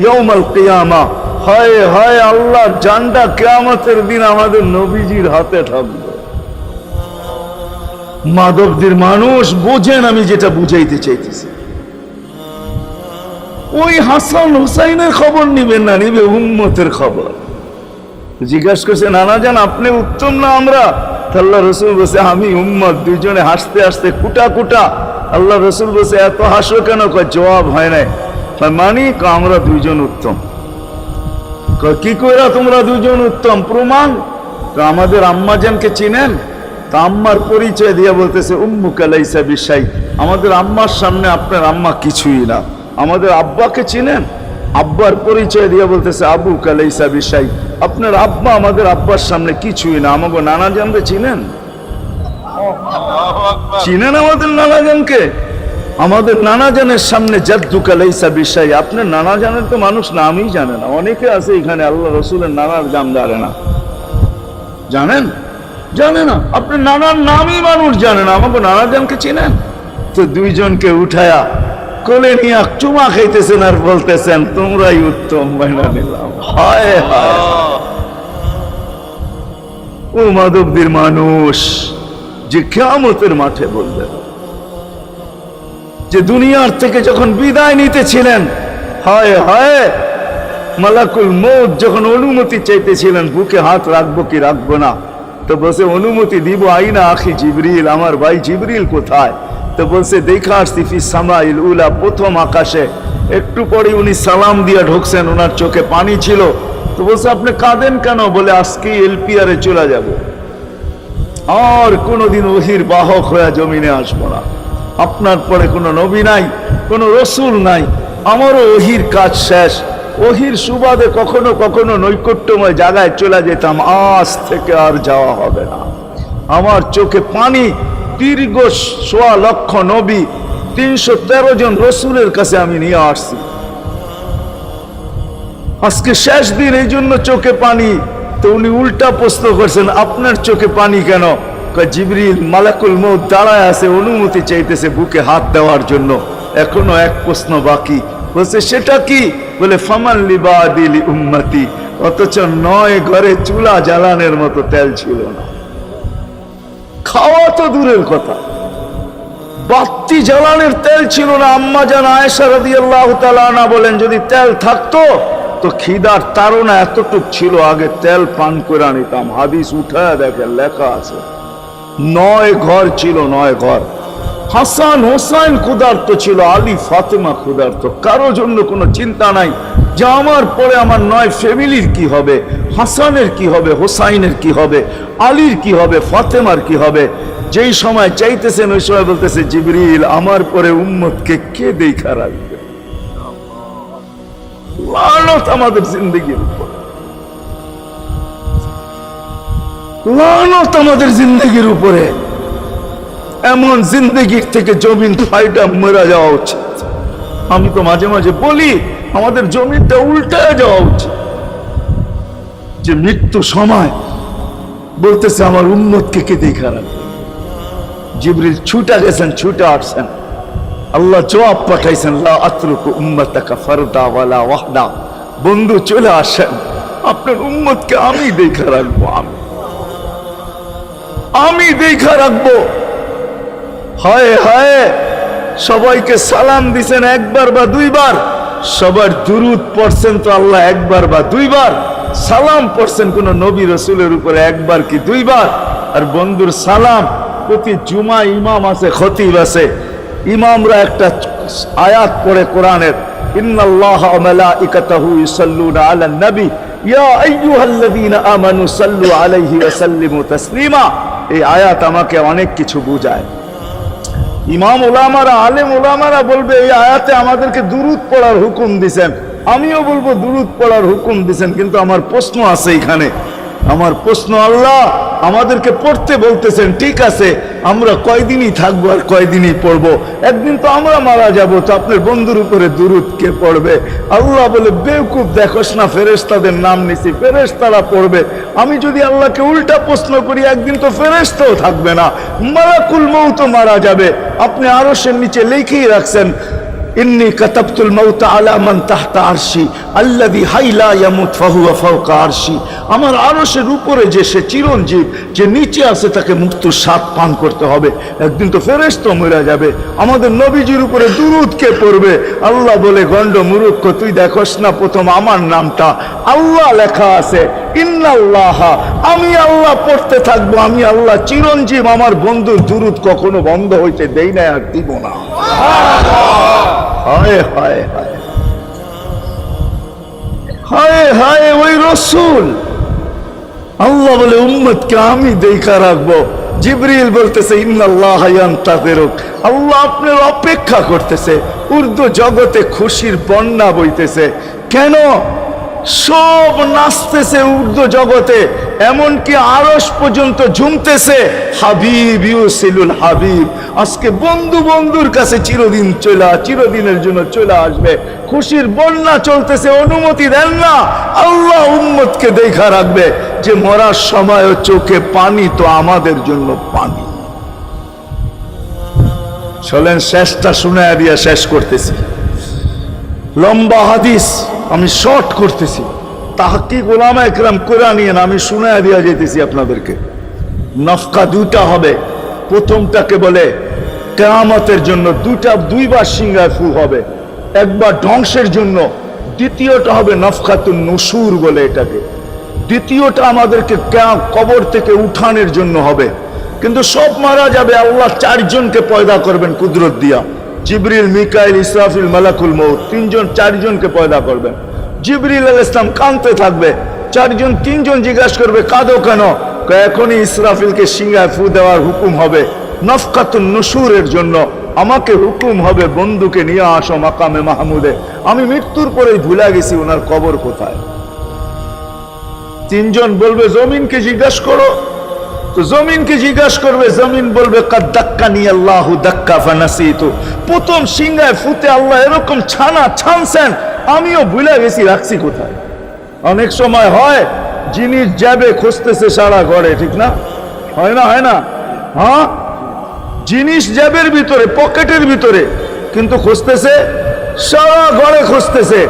ইয়াউমাল কিয়ামা। হায় হায়, আল্লাহর জানটা কিয়ামতের দিন আমাদের নবীজির হাতে থাকবে। মাধবদের মানুষ বোঝেন আমি যেটা বুঝাইতে চাইতেছি। ওই হাসান হুসাইনের খবর নিবেন না, নিবে উম্মতের খবর। জিজ্ঞাসা করছে, নানা জান আপনি উত্তম না আমরা? আল্লাহ রসুল বলছে আমি উম্মত। দুইজনে হাসতে হাসতে কুটা কুটা। আল্লাহ রসুল বলছে এত হাসো কেন? জবাব হয় নাই। মানি আমরা দুইজন উত্তম। কি কইরা তোমরা দুইজন উত্তম? প্রমাণ। আমাদের আম্মা জানকে চিনেন? তা আম্মার পরিচয় দিয়ে বলতেছে উম্মুকা লাইসা বিশাই, আমাদের আম্মার সামনে আপনার আম্মা কিছুই না। আমাদের আব্বাকে চিনেন? আব্বার পরিচয় দিয়ে বলতেছে আবুকা লাইসা বিশাই, আপনার আব্বা আমাদের আব্বার সামনে কিছুই না। আমাকে নানা জানকে চিনেন? চিনেন আমাদের নানা জানকে? আমাদের নানা জানের সামনে জাদ্দুকা লাইসা বিশাই, আপনার নানা জানের তো মানুষ নামই জানে না। অনেকে আছে এখানে আল্লাহ রসুলের নানার নাম জানে না। জানেন? জানে না। আপনার নানার নামই মানুষ জানে না। আমাকে নানা জানকে চিনেন? তো দুইজনকে উঠায়া কোলে নিয়ে চুমা খাইতেছেন আর বলতেছেন তোমরাই উত্তম, মাইনা নিলাম। হায় হায়, ও মাধবদের মানুষ যে কিয়ামতের মাঠে বলবেন, যে দুনিয়ার থেকে যখন বিদায় নিতেছিলেন, হায় হায়, মালাকুল মউত যখন অনুমতি চাইতেছিলেন বুকে হাত রাখবো কি রাখবো না, তো বলছে অনুমতি দিব। আইনা আখি জিবরিল, আমার ভাই জিবরিল কোথায়? তো বলছে দেখা আসছি ফি সামাইল উলা, প্রথম আকাশে। একটু পরে উনি সালাম দিয়া ঢুকছেন, ওনার চোখে পানি ছিল। তো বলছে আপনি কাঁদেন কেন? বলে আজকে এলপিআরে চলে যাব, আর কোনোদিন ওহির বাহক হয়ে জমিনে আসবো না। আপনার পরে কোনো নবী নাই, কোনো রসুল নাই, আমারও ওহির কাজ শেষ। ওহির সুবাদে কখনো কখনো নৈকট্যময় জায়গায় চলে যেতাম, আজ থেকে আর যাওয়া হবে না। আমার চোখে পানি। দীর্ঘ ১.৫ লক্ষ নবী, ৩১৩ জন রসুলের কাছে আমি নিয়ে আসছি। আজকে শেষ দিন, এই জন্য চোখে পানি। তো উনি উল্টা প্রশ্ন করছেন আপনার চোখে পানি কেন? জিবরিল মালাকুল মউত দাঁড়ায় আছে, অনুমতি চাইতেছে বুকে হাত দেওয়ার জন্য। এখনো এক প্রশ্ন বাকি। বলছে সেটা কি? বলে ফামান লিবাদিল উম্মতি। অথচ ৯ ঘরে চুলা জ্বালানোর মতো তেল ছিল না। খাওয়া তো দূরের কথা, বাতি জ্বালানোর তেল ছিল না। আম্মা জান আয়েশা রাদিয়াল্লাহু তাআলা আনহা বলেন যদি তেল থাকতো তো খিদার তাড়না এতটুক ছিল, আগে তেল পান করে নিতাম। হাদিস উঠায় দেখেন, লেখা আছে ৯ ঘর ছিল, ৯ ঘর। হাসান হোসাইন ক্ষুধার্ত ছিল, আলী ফাতেমা ক্ষুধার্ত। কারো জন্য কোনো চিন্তা নাই যে আমার পরে আমার ৯ ফ্যামিলির কি হবে, হাসানের কি হবে, হোসাইনের কি হবে, আলীর কি হবে, ফাতেমার কি হবে। যেই সময় চাইতেছেন ওই সময় বলতেছে জিবরিল আমার পরে উম্মতকে কে দেখা রাখবে? লানত আমাদের জিন্দগির উপর, লানত আমাদের জিন্দগির উপরে। এমন জিন্দগির থেকে জমিন ফাইটা মরা যাওয়া উচিত। আমি তো মাঝে মাঝে বলি আমাদের জমিনটা উল্টায় যাওয়া উচিত, যে মৃত্যু সময় বলতেছে আমার উম্মতকে কে দেখা রাখবে। জিবরিল ছুটা গেছেন, ছুটা আসছেন। আল্লাহ জবাব পাঠাইছেন লা আতরুকু উম্মাতাকা ফারদা ওয়ালা ওয়াহদা। বন্ধু চলে আসেন, আপনার উম্মতকে আমি দেখা রাখবো, আমি দেখা রাখবো। হায় হায়, সবাইকে সালাম দিছেন একবার বা দুইবার, সবার দুরুদ পড়ছেন তো আল্লাহ একবার বা দুইবার, সালাম পড়ছেন কোন নবী রসুলের উপরে একবার কি দুইবার। আর বন্ধুর সালাম প্রতি জুমা ইমাম আছে, খতিব আছে, ইমামরা একটা আয়াত পড়ে কোরআনের, ইন্নাল্লাহা ওয়া মালাইকাতাহু ইউসাল্লুনা আলান নবী ইয়া আইয়ুহাল্লাযীনা আমানু সাল্লু আলাইহি ওয়া সাল্লিমু তাসলিমা। এই আয়াত আমাকে অনেক কিছু বুঝায়। ইমাম উলামারা, আলেম উলামারা বলবে এই আয়াতে আমাদেরকে দুরূদ পড়ার হুকুম দিবেন, আমিও বলবো দুরূদ পড়ার হুকুম দিবেন। কিন্তু আমার প্রশ্ন আছে এখানে, আমার প্রশ্ন, আল্লাহ আমাদেরকে পড়তে বলতেছেন, ঠিক আছে, আমরা কয়দিনই থাকবো আর কয়দিনই পড়বো? একদিন তো আমরা মারা যাব, তো আপনার বন্ধুর উপরে দুরূদ কে পড়বে? আল্লাহ বলে বেওকুফ, দেখোস না ফেরেশতাদের নাম নিছি, ফেরেশতারা পড়বে। আমি যদি আল্লাহকে উল্টা প্রশ্ন করি, একদিন তো ফেরেশতাও থাকবে না, মালাকুল মউত মারা যাবে। আপনি আরশের নিচে লিখেই রাখছেন ইন্নী কাতাবতুল মাউত আলা মান তাহতা আরশি আল্লাযী হাই লা ইয়ামুত ফাহুয়া ফাওকা আরশি। আমার আরশের উপরে যে সে চিরঞ্জীব, যে নিচে আছে তাকে মৃত্যুর স্বাদ পান করতে হবে। একদিন তো ফেরেশতা মরে যাবে। আমাদের নবীজির উপরে দুরূদ কে পড়বে? আল্লাহ বলে, গন্ড মূর্খ, তুই দেখোস না প্রথম আমার নামটা আল্লাহ লেখা আছে, ইন্নাল্লাহ, আমি আল্লাহ পড়তে থাকবো। আমি আল্লাহ চিরঞ্জীব, আমার বন্ধুর দুরূদ কখনো বন্ধ হইতে দেই না, আর দিব না। হায় হায় হায় হায় হায়, ওই রসুল। আল্লাহ বলে উম্মতকে আমি দেখা রাখবো। জিবরিল বলতেছে ইন্নাল্লাহ ইয়ান্তাযিরুক, আল্লাহ আপনার অপেক্ষা করতেছে। উর্দু জগতে খুশির বন্যা বইতেছে। কেন? সব নাচতেছে উর্দু জগতে, এমনকি আরশ পর্যন্ত ঝুমতেছে। হাবিব ইউসিলুল হাবিব, আজকে বন্ধু বন্ধুর কাছে চিরদিনের জন্য চলে আসবে। খুশির বন্যা চলতেছে, অনুমতি দেন না। আল্লাহ উম্মতকে দেখা রাখবে যে মরার সময় চোখে পানি তো আমাদের জন্য পানি। চলেন শেষটা শুনায়া দিয়া শেষ করতেছি। লম্বা হাদিস আমি শর্ট করতেছি। তাহকিক উলামা ইকরাম করে নিয়েন, আমি শুনায়া দিয়া যেতেছি আপনাদেরকে। নফকা দুইটা হবে। প্রথমটাকে বলে কিয়ামতের জন্য, দুইবার সিংহায় ফু হবে। একবার ধ্বংসের জন্য, দ্বিতীয়টা হবে নফকাতুন নুশুর বলে এটাকে। দ্বিতীয়টা আমাদেরকে কবর থেকে উঠানোর জন্য হবে। কিন্তু সব মারা যাবে, আল্লাহ চারজনকে পয়দা করবেন কুদরত দিয়া। জিবরিল, মিকাইল, ইসরাফিল, মালাকুল মউত, চারজনকে পয়দা করবেন। জিবরিল আলাইহিস সালাম কাঁদতে থাকবে। তিনজন জিজ্ঞাসা করবে কাঁদো কেন? এখনই ইসরাফিলকে সিংহায় ফু দেওয়ার হুকুম হবে নফকাতুন নুশুরের জন্য। আমাকে হুকুম হবে বন্ধুকে নিয়ে আসো মাকামে মাহমুদে। আমি মৃত্যুর পরেই ভুলে গেছি ওনার কবর কোথায়। তিনজন বলবে জমিনকে জিজ্ঞাসা করো। তো জমিনকে জিজ্ঞাসা করবে, জমিন বলবে কাদ দাক্কানি আল্লাহু দাক্কা ফানাসিতু। প্রথম সিংহায় ফুতে আল্লাহ এরকম ছানছেন, আমিও ভুলে গেছি রাখছি কোথায়। অনেক সময় হয় জিনিস যাবে খুঁজতেছে সারা ঘরে, ঠিক না? হয় না? হ্যাঁ, জিনিস জ্যাবের ভিতরে, পকেটের ভিতরে, কিন্তু খুঁজতেছে সারা ঘরে খুঁজতেছে।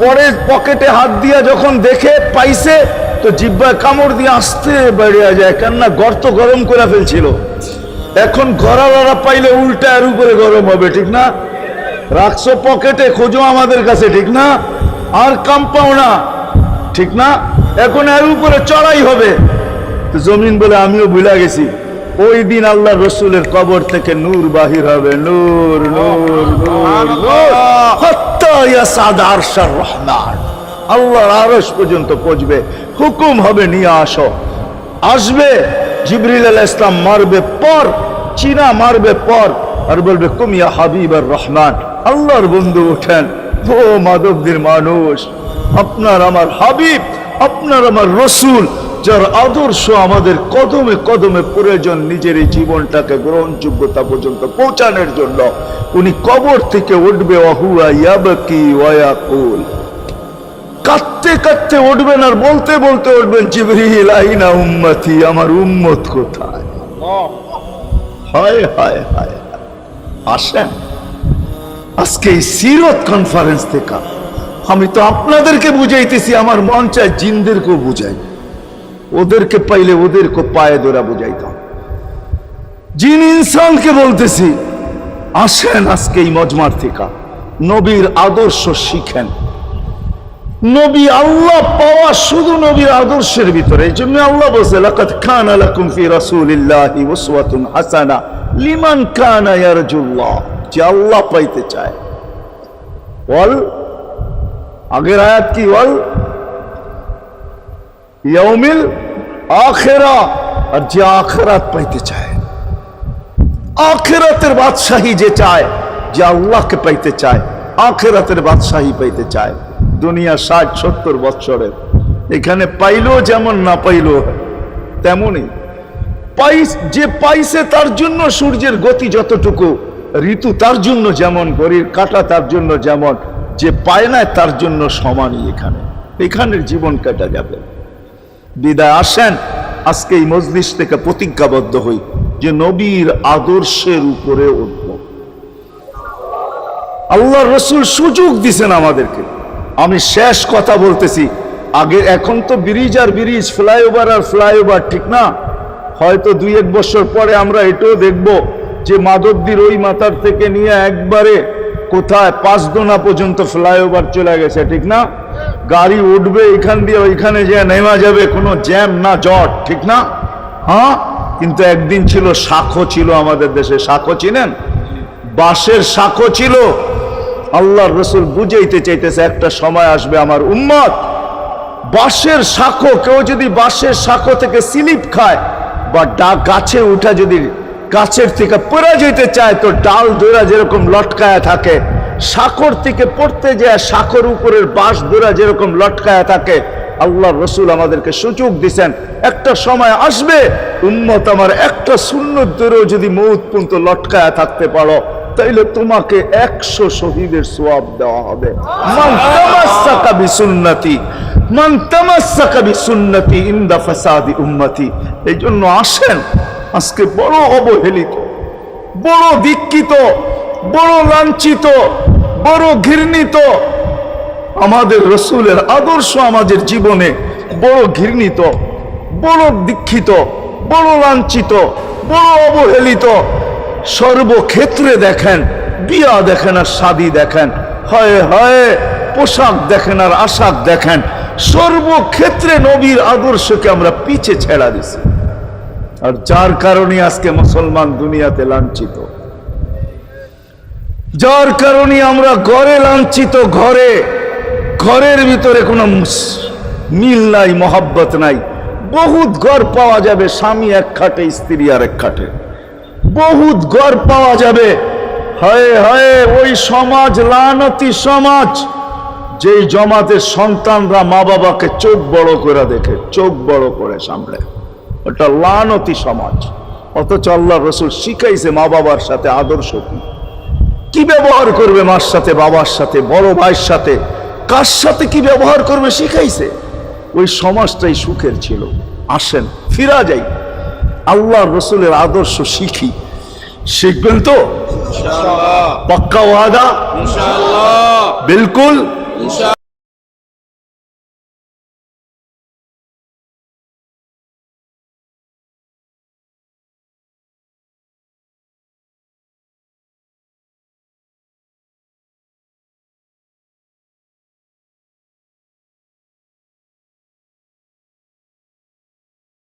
পরে পকেটে হাত দিয়া যখন দেখে পাইছে, তো জিহ্বায় কামড় দিয়ে আসতে বেরিয়ে যায়, কেননা গর্ত গরম করে ফেলছিল। এখন গড়ালড়া পাইলে উল্টা এর উপরে গরম হবে, ঠিক না? রাখছো পকেটে, খোঁজো আমাদের কাছে, ঠিক না? আর কাম পাও না, ঠিক না? এখন এর উপরে চড়াই হবে। তো জমিন বলে আমিও ভুলে গেছি। ওই দিন আল্লাহ রসুলের কবর থেকে নূর বাহির হবে, নূর নূর নূর নূর, হাত্তা ইয়াসাদ আরশার রহমান, আল্লাহর আরশ পর্যন্ত পৌঁছবে। হুকুম হবে নিয়ে আসো। আসবে জিবরিল আলাইহিস সালাম, মারবে পর, চিনা মারবে পর, আর বলবে কুম ইয়া হাবিবার রহমান, আল্লাহর বন্ধু ওঠেন। ও মাধবদের মানুষ, আপনার আমার হাবিব, আপনার আমার রসুল, যার আদর্শ আমাদের কদমে কদমে প্রয়োজন নিজের এই জীবনটাকে গ্রহণযোগ্যতা পর্যন্ত পৌঁছানোর জন্য, উনি কবর থেকে উঠবে। ওয়াহুয়া ইয়াবকি ওয়া ইয়াকুল, কাঁদতে কাঁদতে উঠবেন আর বলতে বলতে উঠবেন, জিবরিল আইনা উম্মতি, আমার উম্মত কোথায়? হায় হায় হায়। আসেন আজকে এই সিরত কনফারেন্স থেকে আমি তো আপনাদেরকে বুঝাইতেছি, আমার মন চায় জিনদেরকেও বুঝাই। ওদেরকে পাইলে ওদেরকে পায়ে ধরা বুঝাইতাম। জিন ইনসানকে বলতেছি, আসেন আজকে এই মজমার থেকে নবীর আদর্শ শিখেন। নবী আল্লাহ পাওয়া শুধু নবীর আদর্শের ভিতরে। এই জন্য আল্লাহ বলছে লাকাদ কানা লাকুম ফি রাসূলিল্লাহি উসওয়াতুন হাসানাহ লিমান কানা ইয়ারজুল্লাহ, যে আল্লাহ পাইতে চায়। বল আগের আয়াত কি? বল ইয়াউমিল আখিরা, আর যে আখিরাত পাইতে চায়, আখিরাতের বাদশাহী যে চায়, যে আল্লাহকে পাইতে চায়, আখিরাতের বাদশাহী পাইতে চায়। দুনিয়া 60-70 বছরের, এখানে পাইলো যেমন, না পাইলো তেমনই। যে পাইছে তার জন্য সূর্যের গতি যতটুকু, ঋতু তার জন্য যেমন, ঘড়ির কাঁটা তার জন্য যেমন, যে পায় না তার জন্য সমানই। এখানের জীবন কাটা যাবে। বিদায় আসেন আজকে এই মজলিস থেকে প্রতিজ্ঞাবদ্ধ হই যে নবীর আদর্শের উপরে উঠব। আল্লাহর রাসূল সুযোগ দিছেন আমাদেরকে। আমি শেষ কথা বলতেছি, আগে এখন তো ব্রিজ আর ব্রিজ, ফ্লাইওভার আর ফ্লাইওভার, ঠিক না? হয়তো 2-1 বছর পরে আমরা এটাও দেখব যে মাধবদীর ওই মাথার থেকে নিয়ে একবারে কোথায় পাঁচদোনা পর্যন্ত ফ্লাইওভার চলে গেছে, ঠিক না? গাড়ি উঠবে এখান দিয়ে ওইখানে যে নেমা যাবে, কোনো জ্যাম না জট, ঠিক না? হ্যাঁ, কিন্তু একদিন ছিল শাখো ছিল আমাদের দেশে। শাখো চিনেন? বাঁশের শাখো ছিল। আল্লাহর রাসূল বুঝাইতে চাইতেছে একটা সময় আসবে আমার উম্মত বাঁশের শাখো, কেউ যদি বাঁশের শাখো থেকে স্লিপ খায় বা গাছে উঠা যদি গাছের থেকে পড়ে যেতে চায় তো ডাল দৌড়া যেরকম লটকায়া থাকে, শাখর থেকে পড়তে যায় শাখর উপরের বাঁশ দৌড়া যেরকম লটকায়া থাকে। আল্লাহর রাসূল আমাদেরকে সুযোগ দিছেন, একটা সময় আসবে উম্মত আমার একটা সুন্নত ধরেও যদি মউত পর্যন্ত লটকায়া থাকতে পারো তাইলে তোমাকে 100 শহীদের সওয়াব দেওয়া হবে। মান তামাসসাকা বিসুন্নতি, মান তামাসসাকা বিসুন্নতি ইনদা ফাসাদি উম্মতি। এই জন্য আসেন, আজকে বড় অবহেলিত, বড় দীক্ষিত, বড় লাঞ্ছিত, বড় ঘৃণিত আমাদের রাসূলের আদর্শ আমাদের জীবনে বড় ঘৃণিত, বড় দীক্ষিত, বড় লাঞ্ছিত, বড় অবহেলিত। সর্বক্ষেত্রে দেখেন, বিয়া দেখেন আর শাদী দেখেন, হয় হয় পোশাক দেখেন আর আশাক দেখেন, সর্বক্ষেত্রে নবীর আদর্শকে আমরা পিছে ছেড়া দিছি। আর যার কারণে আজকে মুসলমান দুনিয়াতে লাঞ্ছিত, যার কারণে আমরা ঘরে লাঞ্ছিত, ঘরের ভিতরে কোনো মিল নাই, মহব্বত নাই। বহুত ঘর পাওয়া যাবে স্বামী এক খাটে, স্ত্রী আর এক খাটে, বহুত ঘর পাওয়া যাবে। হায় হায়, ওই সমাজ লানতি সমাজ, যেই জমাতের সন্তানরা মা বাবাকে চোখ বড় করে দেখে, চোখ বড় করে সামলে, ওটা লানতি সমাজ। অথচ আল্লাহর রাসূল শিখাইছে মা বাবার সাথে আদর্শ কি ব্যবহার করবে, মার সাথে, বাবার সাথে, বড় ভাইয়ের সাথে, কার সাথে কি ব্যবহার করবে শিখাইছে। ওই সমাজটাই সুখের ছিল। আসেন ফিরা যাই, আল্লাহর রাসূলের আদর্শ শিখি। শিখবেন তো ইনশাআল্লাহ? পাক্কা ওয়াদা ইনশাআল্লাহ? বিলকুল ইনশাআল্লাহ।